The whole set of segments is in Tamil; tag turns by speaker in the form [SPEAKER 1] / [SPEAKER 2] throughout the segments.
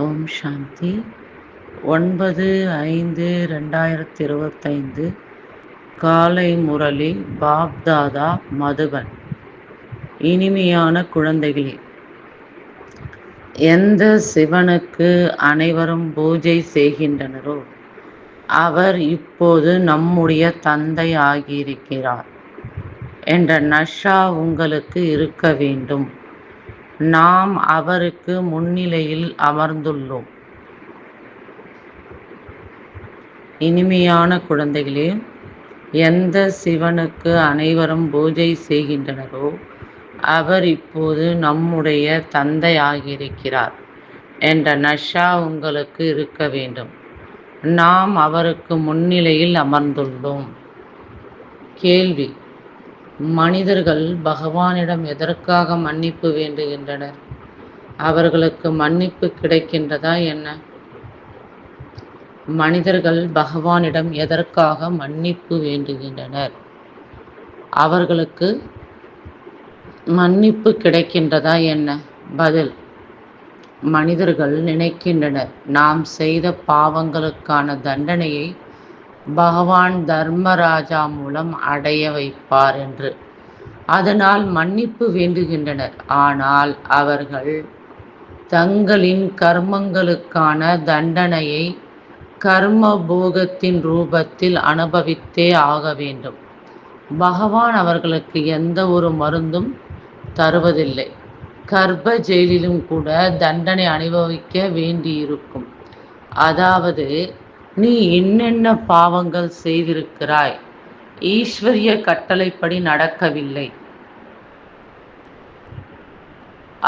[SPEAKER 1] ஓம் சாந்தி. 9/5/2025 காலை முரளி பாப்தாதா மதுபன். இனிமையான குழந்தைகளே, எந்த சிவனுக்கு அனைவரும் பூஜை செய்கின்றனரோ அவர் இப்போது நம்முடைய தந்தை ஆகியிருக்கிறார் என்ற நஷா உங்களுக்கு இருக்க வேண்டும். நாம் அவருக்கு முன்னிலையில் அமர்ந்துள்ளோம். இனிமையான குழந்தைகளே, எந்த சிவனுக்கு அனைவரும் பூஜை செய்கின்றனரோ அவர் இப்போது நம்முடைய தந்தை ஆகியிருக்கிறார் என்ற நஷா உங்களுக்கு இருக்க வேண்டும். நாம் அவருக்கு முன்னிலையில் அமர்ந்துள்ளோம். கேள்வி: மனிதர்கள் பகவானிடம் எதற்காக மன்னிப்பு வேண்டுகின்றனர்? அவர்களுக்கு மன்னிப்பு கிடைக்கின்றதா என்ன? மனிதர்கள் பகவானிடம் எதற்காக மன்னிப்பு வேண்டுகின்றனர்? அவர்களுக்கு மன்னிப்பு கிடைக்கின்றதா என்ன? பதில்: மனிதர்கள் நினைக்கின்றனர் நாம் செய்த பாவங்களுக்கான தண்டனையை பகவான் தர்மராஜா மூலம் அடைய வைப்பார் என்று. அதனால் மன்னிப்பு வேண்டுகின்றனர். ஆனால் அவர்கள் தங்களின் கர்மங்களுக்கான தண்டனையை கர்ம போகத்தின் ரூபத்தில் அனுபவித்தே ஆக வேண்டும். பகவான் அவர்களுக்கு எந்த ஒரு மருந்தும் தருவதில்லை. கர்ப்ப ஜெயிலிலும் கூட தண்டனை அனுபவிக்க வேண்டியிருக்கும். அதாவது, நீ என்னென்ன பாவங்கள் செய்திருக்கிறாய், ஈஸ்வரிய கட்டளைப்படி நடக்கவில்லை,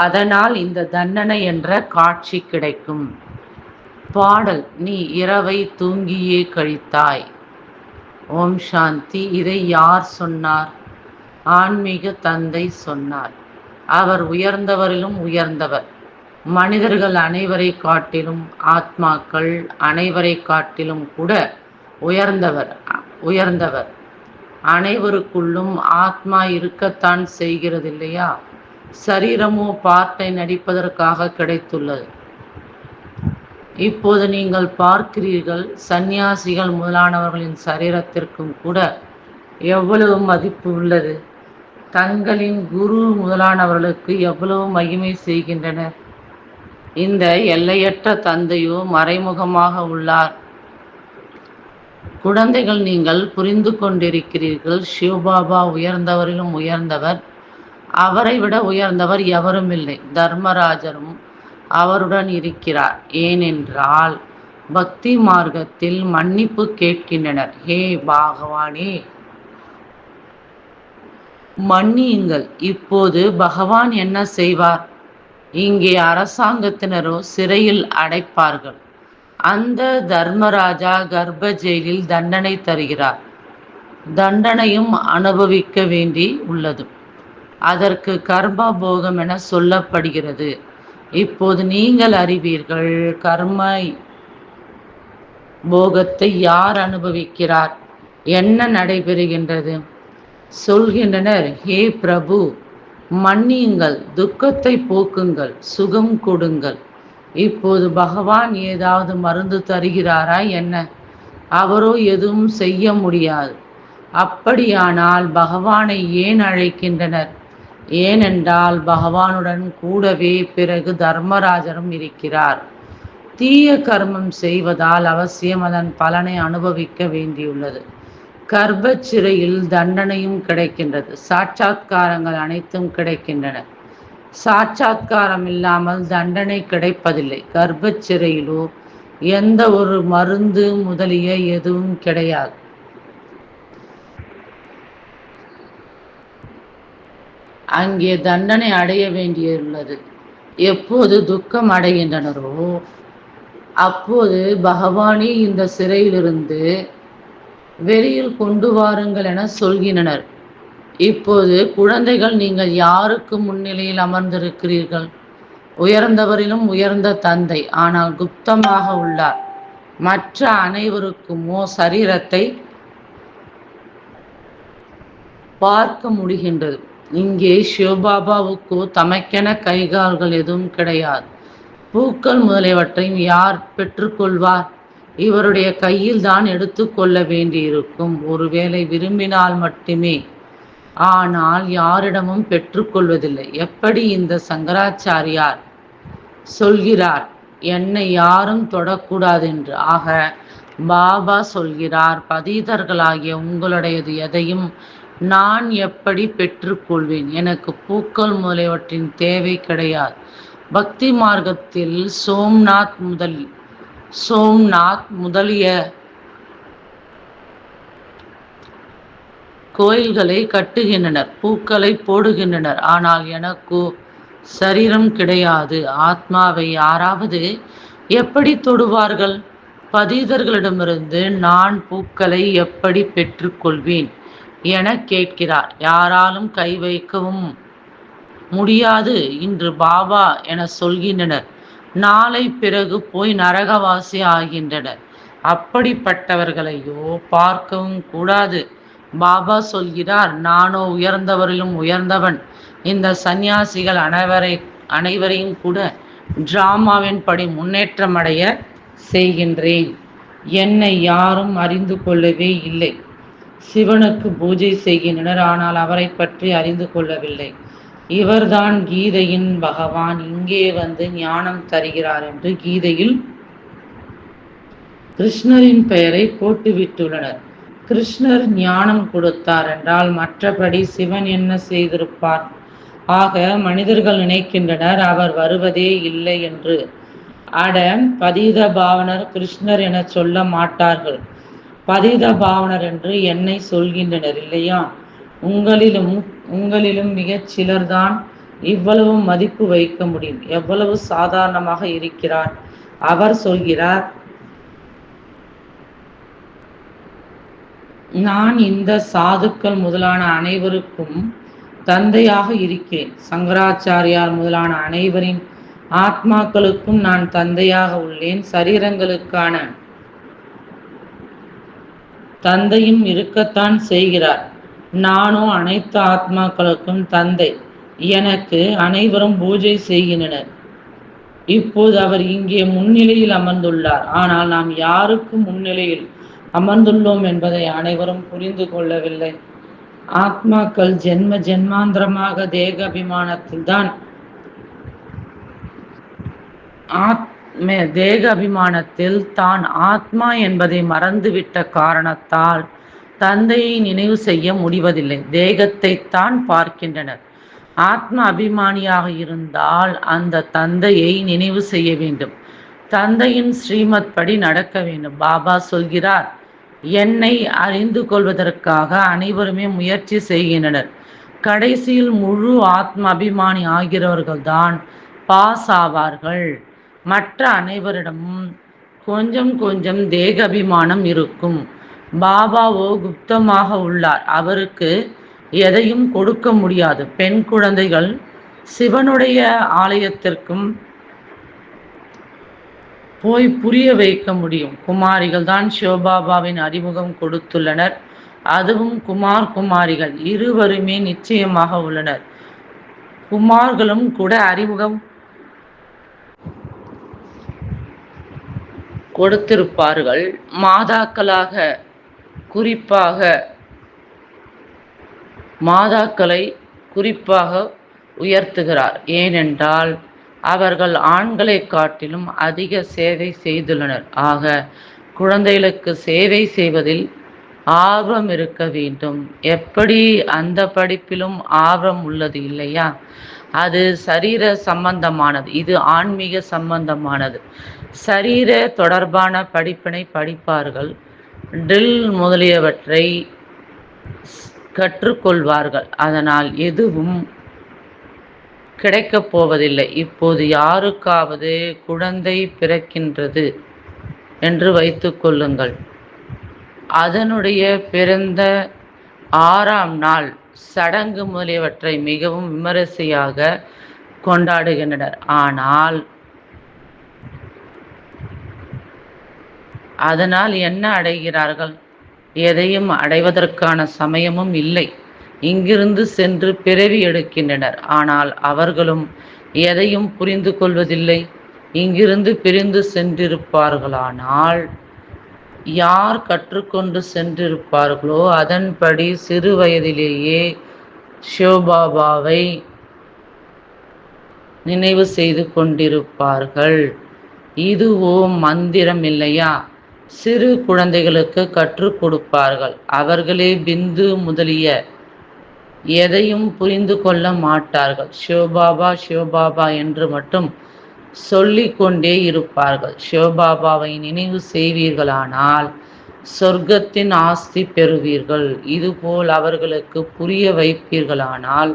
[SPEAKER 1] அதனால் இந்த தண்டனை என்ற காட்சி கிடைக்கும். பாடல்: நீ இரவை தூங்கியே கழித்தாய். ஓம் சாந்தி. இதை யார் சொன்னார்? ஆன்மீக தந்தை சொன்னார். அவர் உயர்ந்தவரிலும் உயர்ந்தவர். மனிதர்கள் அனைவரை காட்டிலும், ஆத்மாக்கள் அனைவரை காட்டிலும் கூட உயர்ந்தவர். அனைவருக்குள்ளும் ஆத்மா இருக்கத்தான் செய்கிறது இல்லையா? சரீரமோ பார்ட்டை நடிப்பதற்காக கிடைத்துள்ளது. இப்போது நீங்கள் பார்க்கிறீர்கள், சந்நியாசிகள் முதலானவர்களின் சரீரத்திற்கும் கூட எவ்வளவு மதிப்பு உள்ளது. தங்களின் குரு முதலானவர்களுக்கு எவ்வளவு மகிமை செய்கின்றனர். இந்த எல்லையற்ற தந்தையோ மறைமுகமாக உள்ளார். குழந்தைகள், நீங்கள் புரிந்து கொண்டிருக்கிறீர்கள், சிவபாபா உயர்ந்தவரிலும் உயர்ந்தவர். அவரை விட உயர்ந்தவர் எவரும் இல்லை. தர்மராஜரும் அவருடன் இருக்கிறார். ஏனென்றால் பக்தி மார்க்கத்தில் மன்னிப்பு கேட்கின்றனர். ஹே பகவானே, மன்னியுங்கள். இப்போது பகவான் என்ன செய்வார்? இங்கே அரசாங்கத்தினரோ சிறையில் அடைப்பார்கள். அந்த தர்மராஜா கர்ப்ப ஜெயிலில் தண்டனை தருகிறார். தண்டனையும் அனுபவிக்க வேண்டி உள்ளது. அதற்கு கர்ம போகம் என சொல்லப்படுகிறது. இப்போது நீங்கள் அறிவீர்கள், கர்ம போகத்தை யார் அனுபவிக்கிறார், என்ன நடைபெறுகின்றது. சொல்கின்றனர், ஹே பிரபு, மன்னியுங்கள், துக்கத்தை போக்குங்கள், சுகம் கொடுங்கள். இப்போது பகவான் ஏதாவது மருந்து தருகிறாரா என்ன? அவரோ எதுவும் செய்ய முடியாது. அப்படியானால் பகவானை ஏன் அழைக்கின்றனர்? ஏனென்றால் பகவானுடன் கூடவே பிறகு தர்மராஜரும் இருக்கிறார். தீய கர்மம் செய்வதால் அவசியம் அதன் பலனை அனுபவிக்க வேண்டியுள்ளது. கர்ப்ப சிறையில் தண்டனையும் கிடைக்கின்றது. சாட்சாத்காரங்கள் அனைத்தும் கிடைக்கின்றன. சாட்சாத்காரம் இல்லாமல் தண்டனை கிடைப்பதில்லை. கர்ப்ப சிறையிலோ எந்த ஒரு மருந்து முதலிய எதுவும் கிடையாது. அங்கே தண்டனை அடைய வேண்டியுள்ளது. எப்போது துக்கம் அடைகின்றனரோ அப்போது பகவானே இந்த சிறையிலிருந்து வெளியில் கொண்டு வாருங்கள் என சொல்கின்றனர். இப்போது குழந்தைகள், நீங்கள் யாருக்கு முன்னிலையில் அமர்ந்திருக்கிறீர்கள்? உயர்ந்தவரிலும் உயர்ந்த தந்தை, ஆனால் குப்தமாக உள்ளார். மற்ற அனைவருக்குமோ சரீரத்தை பார்க்க முடிகின்றது. இங்கே சிவபாபாவுக்கோ தமக்கென கைகால்கள் எதுவும் கிடையாது. பூக்கள் முதலியவற்றையும் யார் பெற்றுக்கொள்வார்? இவருடைய கையில் தான் எடுத்து கொள்ள வேண்டியிருக்கும். ஒருவேளை விரும்பினால் மட்டுமே, ஆனால் யாரிடமும் பெற்றுக்கொள்வதில்லை. எப்படி இந்த சங்கராச்சாரியார் சொல்கிறார், என்னை யாரும் தொடக்கூடாது என்று. ஆக பாபா சொல்கிறார், பதீதர்களாகிய உங்களுடையது எதையும் நான் எப்படி பெற்றுக்கொள்வேன்? எனக்கு பூக்கள் முதலியவற்றின் தேவை கிடையாது. பக்தி மார்க்கத்தில் சோம்நாத் முதலிய கோயில்களை கட்டுகின்றனர், பூக்களை போடுகின்றனர். ஆனால் எனக்கு சரீரம் கிடையாது. ஆத்மாவை யாராவது எப்படி தொடுவார்கள்? பதீதர்களிடமிருந்து நான் பூக்களை எப்படி பெற்றுக்கொள்வேன் என கேட்கிறார். யாராலும் கை வைக்கவும் முடியாது. இன்று பாபா என சொல்கின்றனர், நாளை பிறகு போய் நரகவாசி ஆகின்றனர். அப்படிப்பட்டவர்களையோ பார்க்கவும் கூடாது. பாபா சொல்கிறார், நானோ உயர்ந்தவரிலும் உயர்ந்தவன். இந்த சந்நியாசிகள் அனைவரையும் கூட டிராமாவின் படி முன்னேற்றமடைய செய்கின்றேன். என்னை யாரும் அறிந்து கொள்ளவே இல்லை. சிவனுக்கு பூஜை செய்கின்றனர், ஆனால் அவரை பற்றி அறிந்து கொள்ளவில்லை. இவர்தான் கீதையின் பகவான், இங்கே வந்து ஞானம் தருகிறார் என்று கீதையில் கிருஷ்ணரின் பெயரை போட்டுவிட்டுள்ளனர். கிருஷ்ணர் ஞானம் கொடுத்தார் என்றால் மற்றபடி சிவன் என்ன செய்திருப்பார்? ஆக மனிதர்கள் நினைக்கின்றனர் அவர் வருவதே இல்லை என்று. அட, பதீத பாவனர் கிருஷ்ணர் என சொல்ல மாட்டார்கள். பதீத பாவனர் என்று என்னை சொல்கின்றனர் இல்லையா? உங்களிலும் மிகச் சிலர்தான் இவ்வளவு மதிப்பு வைக்க முடியும். எவ்வளவு சாதாரணமாக இருக்கிறார். அவர் சொல்கிறார், நான் இந்த சாதுக்கள் முதலான அனைவருக்கும் தந்தையாக இருக்கிறேன். சங்கராச்சாரியார் முதலான அனைவரின் ஆத்மாக்களுக்கும் நான் தந்தையாக உள்ளேன். சரீரங்களுக்கான தந்தையும் இருக்கத்தான் செய்கிறார். நானோ அனைத்து ஆத்மாக்களுக்கும் தந்தை. எனக்கு அனைவரும் பூஜை செய்கின்றனர். இப்போது அவர் இங்கே முன்னிலையில் அமர்ந்துள்ளார். ஆனால் நாம் யாருக்கு முன்னிலையில் அமர்ந்துள்ளோம் என்பதை அனைவரும் புரிந்து கொள்ளவில்லை. ஆத்மாக்கள் ஜென்மாந்திரமாக தேக அபிமானத்தில் தான் ஆத்மா என்பதை மறந்துவிட்ட காரணத்தால் தந்தையை நினைவு செய்ய முடிவதில்லை. தேகத்தை தான் பார்க்கின்றனர். ஆத்ம அபிமானியாக இருந்தால் அந்த தந்தையை நினைவு செய்ய வேண்டும். தந்தையின் ஸ்ரீமத் படி நடக்க வேண்டும். பாபா சொல்கிறார், என்னை அறிந்து கொள்வதற்காக அனைவருமே முயற்சி செய்கின்றனர். கடைசியில் முழு ஆத்ம அபிமானி ஆகிறவர்கள்தான் பாஸ் ஆவார்கள். மற்ற அனைவரிடமும் கொஞ்சம் கொஞ்சம் தேக அபிமானம் இருக்கும். பாபாவோ குப்தமாக உள்ளார். அவருக்கு எதையும் கொடுக்க முடியாது. பெண் குழந்தைகள் சிவனுடைய ஆலயத்திற்கும் போய் புரிய வைக்க முடியும். குமாரிகள் தான் சிவபாபாவின் அறிமுகம் கொடுத்துள்ளனர். அதுவும் குமாரிகள் இருவருமே நிச்சயமாக உள்ளனர். குமார்களும் கூட அறிமுகம் கொடுத்திருப்பார்கள். மாதாக்களை குறிப்பாக உயர்த்துகிறார். ஏனென்றால் அவர்கள் ஆண்களை காட்டிலும் அதிக சேவை செய்துள்ளனர். ஆக குழந்தைகளுக்கு சேவை செய்வதில் ஆர்வம் இருக்க வேண்டும். எப்படி அந்த படிப்பிலும் ஆர்வம் உள்ளது இல்லையா? அது சரீர சம்பந்தமானது, இது ஆன்மீக சம்பந்தமானது. சரீர தொடர்பான படிப்பினை படிப்பார்கள், ட்ரில் முதலியவற்றை கற்றுக்கொள்வார்கள். அதனால் எதுவும் கிடைக்கப் போவதில்லை. இப்போது யாருக்காவது குழந்தை பிறக்கின்றது என்று வைத்துக் கொள்ளுங்கள். அதனுடைய பிறந்த 6ஆம் நாள் சடங்கு முதலியவற்றை மிகவும் விமரிசையாக கொண்டாடுகின்றனர். ஆனால் அதனால் என்ன அடைகிறார்கள்? எதையும் அடைவதற்கான சமயமும் இல்லை. இங்கிருந்து சென்று பிறவி எடுக்கின்றனர். ஆனால் அவர்களும் எதையும் புரிந்து கொள்வதில்லை. இங்கிருந்து பிரிந்து சென்றிருப்பார்களானால் யார் கற்றுக்கொண்டு சென்றிருப்பார்களோ அதன்படி சிறு வயதிலேயே சிவபாபாவை நினைவு செய்து கொண்டிருப்பார்கள். இதுவோ மந்திரம் இல்லையா? சிறு குழந்தைகளுக்கு கற்றுக் கொடுப்பார்கள். அவர்களே பிந்து முதலிய எதையும் புரிந்து கொள்ள மாட்டார்கள். சிவபாபா சிவபாபா என்று மட்டும் சொல்லிக் கொண்டே இருப்பார்கள். சிவபாபாவை நினைவு செய்வீர்களானால் சொர்க்கத்தின் ஆஸ்தி பெறுவீர்கள். இதுபோல் அவர்களுக்கு புரிய வைப்பீர்களானால்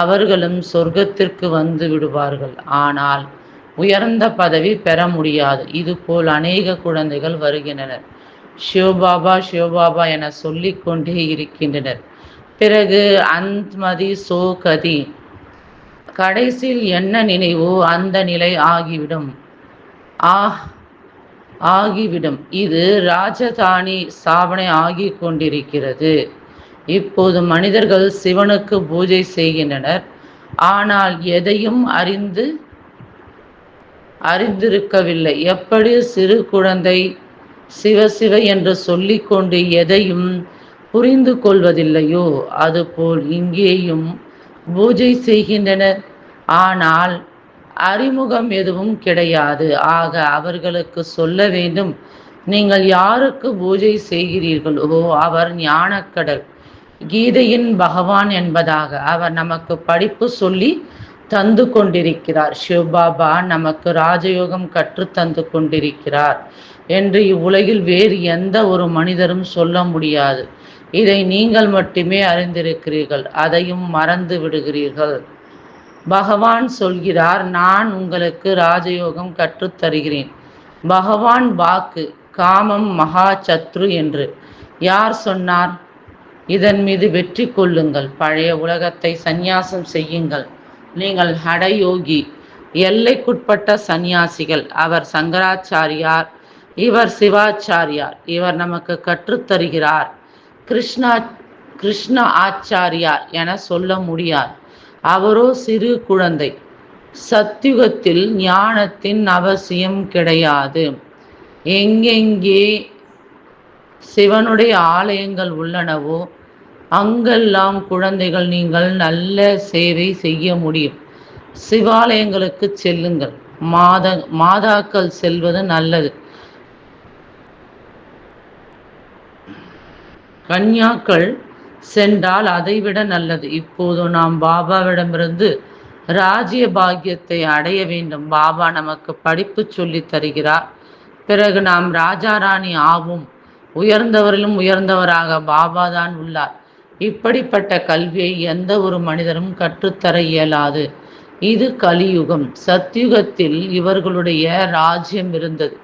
[SPEAKER 1] அவர்களும் சொர்க்கத்திற்கு வந்து விடுவார்கள். ஆனால் உயர்ந்த பதவி பெற முடியாது. இதுபோல் அநேக குழந்தைகள் வருகின்றனர். சிவபாபா சிவபாபா என சொல்லிக் கொண்டே இருக்கின்றனர். பிறகு அந்த்மதி சோகதி, கடைசியில் என்ன நினைவோ அந்த நிலை ஆகிவிடும். இது ராஜதானி ஸ்தாபனை ஆகி கொண்டிருக்கிறது. இப்போது மனிதர்கள் சிவனுக்கு பூஜை செய்கின்றனர். ஆனால் எதையும் அறிந்திருக்கவில்லை. எப்படி சிறு குழந்தை சிவ சிவ என்று சொல்லிக்கொண்டு எதையும் புரிந்து கொள்வதில்லையோ அதுபோல் இங்கேயும் பூஜை செய்கின்றனர். ஆனால் அறிமுகம் எதுவும் கிடையாது. ஆக அவர்களுக்கு சொல்ல வேண்டும், நீங்கள் யாருக்கு பூஜை செய்கிறீர்களோ அவர் ஞானக்கடல், கீதையின் பகவான் என்பதாக அவர் நமக்கு படிப்பு சொல்லி தந்து கொண்டிருக்கிறார். சிவபாபா நமக்கு ராஜயோகம் கற்று தந்து கொண்டிருக்கிறார் என்று இவ்வுலகில் வேறு எந்த ஒரு மனிதரும் சொல்ல முடியாது. இதை நீங்கள் மட்டுமே அறிந்திருக்கிறீர்கள். அதையும் மறந்து விடுகிறீர்கள். பகவான் சொல்கிறார், நான் உங்களுக்கு ராஜயோகம் கற்றுத்தருகிறேன். பகவான் வாக்கு காமம் மகா சத்ரு என்று யார் சொன்னார்? இதன் மீது வெற்றி கொள்ளுங்கள். பழைய உலகத்தை சந்நியாசம் செய்யுங்கள். நீங்கள் ஹடயோகி, எல்லைக்குட்பட்ட சந்நியாசிகள். அவர் சங்கராச்சாரியார், இவர் சிவாச்சாரியார். இவர் நமக்கு கற்றுத்தருகிறார். கிருஷ்ண ஆச்சாரியார் என சொல்ல முடியாது. அவரோ சிறு குழந்தை. சத்யுகத்தில் ஞானத்தின் அவசியம் கிடையாது. எங்கெங்கே சிவனுடைய ஆலயங்கள் உள்ளனவோ அங்கெல்லாம் குழந்தைகள் நீங்கள் நல்ல சேவை செய்ய முடியும். சிவாலயங்களுக்கு செல்லுங்கள். மாதாக்கள் செல்வது நல்லது. கன்யாக்கள் சென்றால் அதைவிட நல்லது. இப்போது நாம் பாபாவிடமிருந்து ராஜ்ய பாக்கியத்தை அடைய வேண்டும். பாபா நமக்கு படிப்பு சொல்லி தருகிறார். பிறகு நாம் ராஜாராணி ஆவோம். உயர்ந்தவரிலும் உயர்ந்தவராக பாபா தான் உள்ளார். இப்படிப்பட்ட கல்வியை எந்த ஒரு மனிதரும் கற்றுத்தர இயலாது. இது கலியுகம். சத்யுகத்தில் இவர்களுடைய ராஜ்யம் இருந்தது.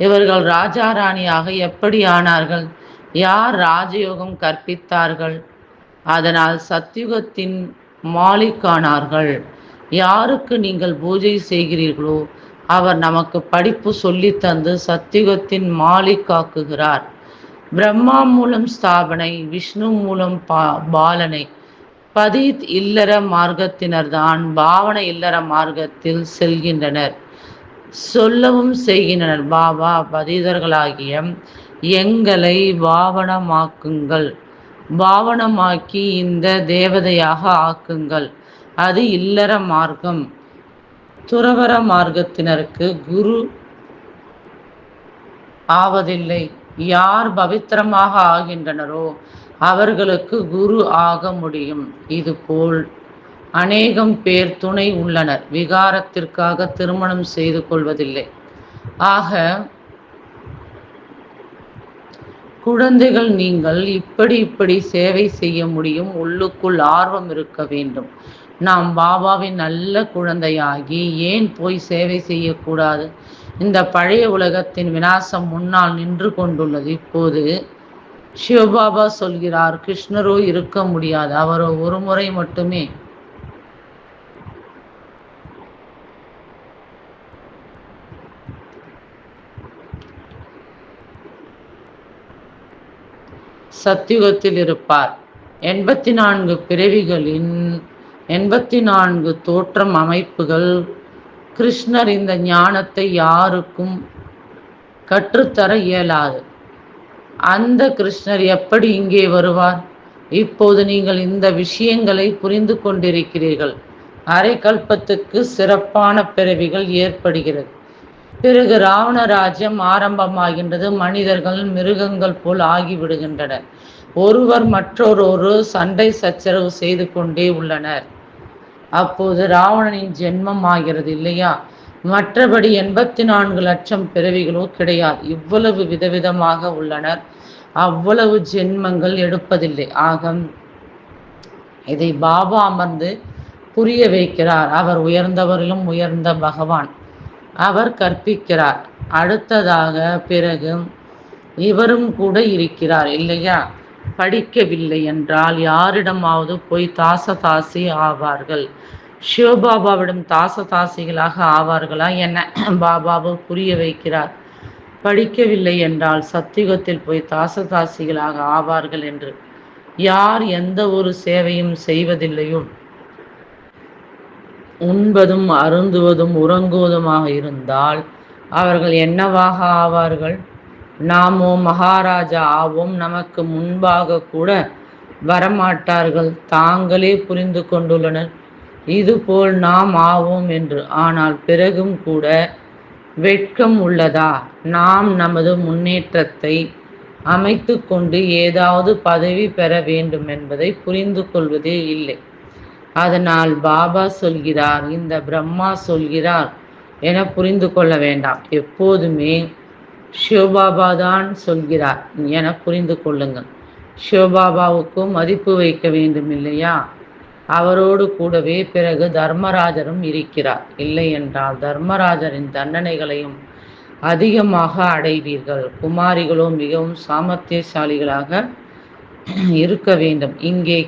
[SPEAKER 1] இவர்கள் ராஜாராணியாக எப்படி ஆனார்கள்? யார் ராஜயோகம் கற்பித்தார்கள்? அதனால் சத்யுகத்தின் மாலிக்கானார்கள். யாருக்கு நீங்கள் பூஜை செய்கிறீர்களோ அவர் நமக்கு படிப்பு சொல்லி தந்து சத்யுகத்தின் மாலிக்காக்குகிறார். பிரம்மா மூலம் ஸ்தாபனை, விஷ்ணு மூலம் பாலனை. பதித் இல்லற மார்க்கத்தினர்தான் பாவன இல்லற மார்க்கத்தில் செல்கின்றனர், சொல்லவும் செய்கின்றனர். பாபா பதிதர்களாகிய எங்களை பாவனமாக்குங்கள், பாவனமாக்கி இந்த தேவதையாக ஆக்குங்கள். அது இல்லற மார்க்கம். துறவர மார்க்கத்தினருக்கு குரு ஆவதில்லை. யார் பவித்திரமாக ஆகின்றனரோ அவர்களுக்கு குரு ஆக முடியும். இதுபோல் அநேகம் பேர் துணை உள்ளனர். விகாரத்திற்காக திருமணம் செய்து கொள்வதில்லை. ஆக குழந்தைகள், நீங்கள் இப்படி சேவை செய்ய முடியும். உள்ளுக்குள் ஆர்வம் இருக்க வேண்டும். நாம் பாபாவின் நல்ல குழந்தையாகி ஏன் போய் சேவை செய்யக்கூடாது? இந்த பழைய உலகத்தின் விநாசம் முன்னால் நின்று கொண்டுள்ளது. இப்போது சிவபாபா சொல்கிறார், கிருஷ்ணரோ இருக்க முடியாது. அவரோ ஒரு முறை மட்டுமே சத்யுகத்தில் இருப்பார். 84 பிறவிகளின் 84 தோற்றம் அமைப்புகள் கிருஷ்ணர் இந்த ஞானத்தை யாருக்கும் கற்றுத்தர இயலாது. அந்த கிருஷ்ணர் எப்படி இங்கே வருவார்? இப்போது நீங்கள் இந்த விஷயங்களை புரிந்து கொண்டிருக்கிறீர்கள். அரை கல்பத்துக்கு சிறப்பான பிறவிகள் ஏற்படுகிறது. பிறகு ராவண ராஜ்யம் ஆரம்பமாகின்றது. மனிதர்கள் மிருகங்கள் போல் ஆகிவிடுகின்றனர். ஒருவர் மற்றொரு சண்டை சச்சரவு செய்து கொண்டே உள்ளனர். அப்போது ராவணனின் ஜென்மம் ஆகிறது இல்லையா? மற்றபடி 84 லட்சம் பிறவிகளோ கிடையாது. இவ்வளவு விதவிதமாக உள்ளனர். அவ்வளவு ஜென்மங்கள் எடுப்பதில்லை. ஆக இதை பாபா அமர்ந்து புரிய வைக்கிறார். அவர் உயர்ந்தவரிலும் உயர்ந்த பகவான். அவர் கற்பிக்கிறார். அடுத்ததாக பிறகு இவரும் கூட இருக்கிறார் இல்லையா? படிக்கவில்லை என்றால் யாரிடமாவது போய் தாசதாசி ஆவார்கள். சிவபாபாவிடம் தாசதாசிகளாக ஆவார்களா என்ன? பாபாவு புரிய வைக்கிறார். படிக்கவில்லை என்றால் சத்தியுகத்தில் போய் தாசதாசிகளாக ஆவார்கள் என்று. யார் எந்த ஒரு சேவையும் செய்வதில்லையோ, உண்பதும் அருந்துவதும் உறங்குவதுமாக இருந்தால் அவர்கள் என்னவாக ஆவார்கள்? நாமோ மகாராஜா ஆவோம், நமக்கு முன்பாக கூட வரமாட்டார்கள். தாங்களே புரிந்து கொண்டுள்ளனர் இதுபோல் நாம் ஆவோம் என்று. ஆனால் பிறகும் கூட வெட்கம் உள்ளதா? நாம் நமது முன்னேற்றத்தை அமைத்து கொண்டு ஏதாவது பதவி பெற வேண்டும் என்பதை புரிந்து கொள்வதே இல்லை. அதனால் பாபா சொல்கிறார், இந்த பிரம்மா சொல்கிறார் என புரிந்து கொள்ள வேண்டாம். எப்போதுமே சிவபாபா தான் சொல்கிறார் என புரிந்து கொள்ளுங்கள். சிவபாபாவுக்கும் மதிப்பு வைக்க வேண்டும் இல்லையா? அவரோடு கூடவே பிறகு தர்மராஜரும் இருக்கிறார். இல்லை என்றால் தர்மராஜரின் தண்டனைகளையும் அதிகமாக அடைவீர்கள். குமாரிகளோ மிகவும் சாமர்த்தியசாலிகளாக இருக்க வேண்டும். இங்கே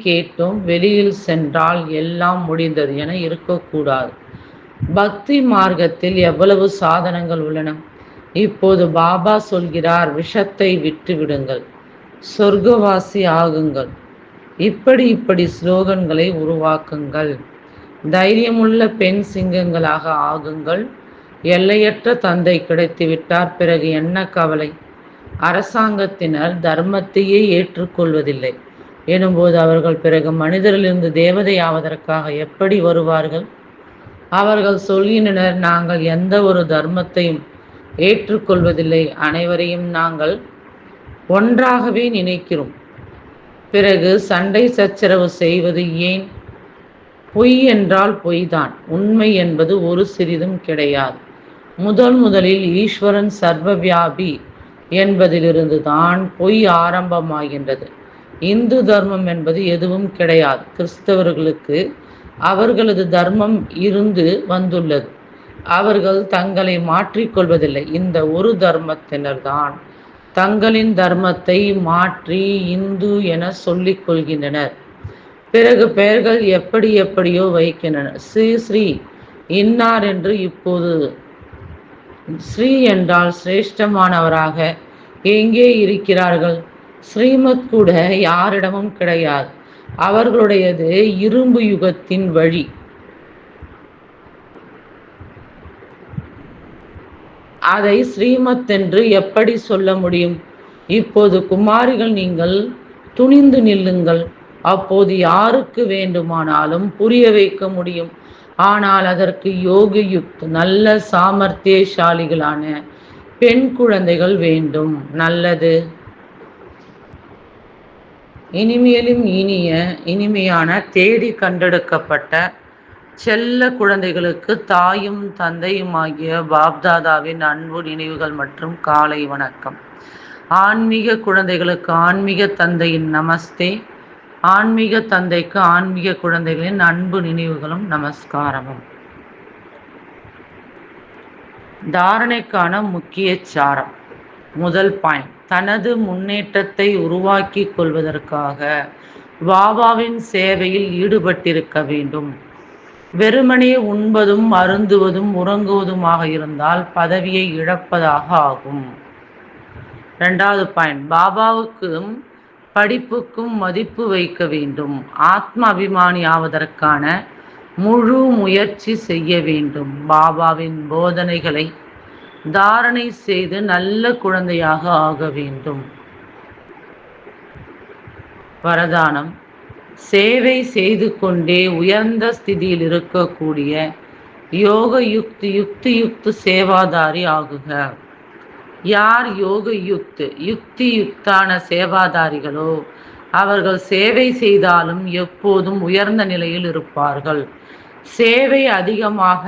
[SPEAKER 1] கேட்டோம், வெளியில் சென்றால் எல்லாம் முடிந்தது என இருக்கக்கூடாது. பக்தி மார்க்கத்தில் எவ்வளவு சாதனங்கள் உள்ளன. இப்போது பாபா சொல்கிறார், விஷத்தை விட்டு விடுங்கள், சொர்க்கவாசி ஆகுங்கள். இப்படி ஸ்லோகன்களை உருவாக்குங்கள். தைரியமுள்ள பெண் சிங்கங்களாக ஆகுங்கள். எல்லையற்ற தந்தை கிடைத்து விட்டார், பிறகு என்ன கவலை? அரசாங்கத்தினர் தர்மத்தையே ஏற்றுக்கொள்வதில்லை எனும்போது அவர்கள் பிறகு மனிதரிலிருந்து தேவதை ஆவதற்காக எப்படி வருவார்கள்? அவர்கள் சொல்கின்றனர், நாங்கள் எந்த ஒரு தர்மத்தையும் ஏற்றுக்கொள்வதில்லை, அனைவரையும் நாங்கள் ஒன்றாகவே நினைக்கிறோம். பிறகு சண்டை சச்சரவு செய்வது ஏன்? பொய் என்றால் பொய்தான், உண்மை என்பது ஒரு சிறிதும் கிடையாது. முதலில் ஈஸ்வரன் சர்வவியாபி என்பதிலிருந்து தான் பொய் ஆரம்பமாகின்றது. இந்து தர்மம் என்பது எதுவும் கிடையாது. கிறிஸ்தவர்களுக்கு அவர்களது தர்மம் இருந்து வந்துள்ளது. அவர்கள் தங்களை மாற்றிக்கொள்வதில்லை. இந்த ஒரு தர்மத்தினர்தான் தங்களின் தர்மத்தை மாற்றி இந்து என சொல்லிக் கொள்கின்றனர். பிறகு பெயர்கள் எப்படியோ வைக்கின்றனர். ஸ்ரீ இன்னார் என்று. இப்போது ஸ்ரீ என்றால் சிரேஷ்டமானவராக எங்கே இருக்கிறார்கள்? ஸ்ரீமத் கூட யாரிடமும் கிடையாது. அவர்களுடையது இரும்பு யுகத்தின் வழி. அதை ஸ்ரீமத் என்று எப்படி சொல்ல முடியும்? இப்போது குமாரிகள், நீங்கள் துணிந்து நில்லுங்கள். அப்போது யாருக்கு வேண்டுமானாலும் புரிய வைக்க முடியும். ஆனால் அதற்கு யோகயுக்த் நல்ல சாமர்த்தியசாலிகளான பெண் குழந்தைகள் வேண்டும். நல்லது. இனிமேலும் இனிமையான தேடி கண்டெடுக்கப்பட்ட செல்ல குழந்தைகளுக்கு தாயும் தந்தையுமாகிய பாப்தாதாவின் அன்பு நினைவுகள் மற்றும் காலை வணக்கம். ஆன்மீக குழந்தைகளுக்கு ஆன்மீக தந்தையின் நமஸ்தே. ஆன்மீக தந்தைக்கு ஆன்மீக குழந்தைகளின் அன்பு நினைவுகளும் நமஸ்காரமும். தாரணைக்கான முக்கிய சாரம். முதல் பாயிண்ட், தனது முன்னேற்றத்தை உருவாக்கி கொள்வதற்காக பாபாவின் சேவையில் ஈடுபட்டிருக்க வேண்டும். வெறுமனே உண்பதும் அருந்துவதும் உறங்குவதுமாக இருந்தால் பதவியை இழப்பதாக ஆகும். இரண்டாவது பாயிண்ட், பாபாவுக்கும் படிப்புக்கும் மதிப்பு வைக்க வேண்டும். ஆத்ம அபிமானி ஆவதற்கான முழு முயற்சி செய்ய வேண்டும். பாபாவின் போதனைகளை தாரணை செய்து நல்ல குழந்தையாக ஆக வேண்டும். வரதானம்: சேவை செய்து கொண்டே உயர்ந்த ஸ்திதியில் இருக்கக்கூடிய யோக யுக்தி சேவாதாரி ஆகுக. யார் யோக யுக்தான சேவாதாரிகளோ அவர்கள் சேவை செய்தாலும் எப்போதும் உயர்ந்த நிலையில் இருப்பார்கள். சேவை அதிகமாக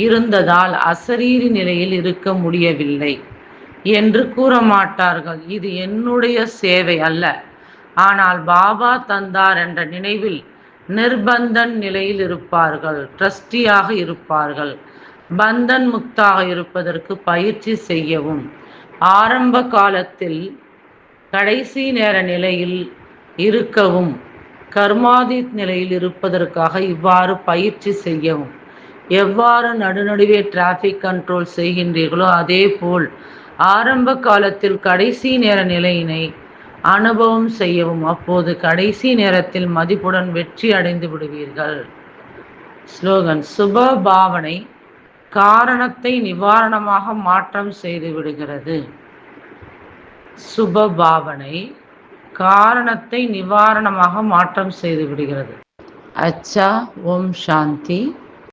[SPEAKER 1] இருந்ததால் அசரீரி நிலையில் இருக்க முடியவில்லை என்று கூற மாட்டார்கள். இது என்னுடைய சேவை அல்ல, ஆனால் பாபா தந்தார் என்ற நினைவில் நிர்பந்தன் நிலையில் இருப்பார்கள். ட்ரஸ்டியாக இருப்பார்கள். பந்தன் முக்தாக இருப்பதற்கு பயிற்சி செய்யவும். ஆரம்ப காலத்தில் கடைசி நேர நிலையில் இருக்கவும், கர்மாதீத் நிலையில் இருப்பதற்காக இவ்வாறு பயிற்சி செய்யவும். எவ்வாறு நடுநடுவே டிராஃபிக் கண்ட்ரோல் செய்கின்றீர்களோ அதே போல் ஆரம்ப காலத்தில் கடைசி நேர நிலையினை அனுபவம் செய்யவும். அப்போது கடைசி நேரத்தில் மதிப்புடன் வெற்றி அடைந்து விடுவீர்கள். ஸ்லோகன்: சுப பாவனை காரணத்தை நிவாரணமாக மாற்றம் செய்து விடுகிறது. சுப பாவனை காரணத்தை நிவாரணமாக மாற்றம் செய்து விடுகிறது. அச்சா. ஓம் சாந்தி.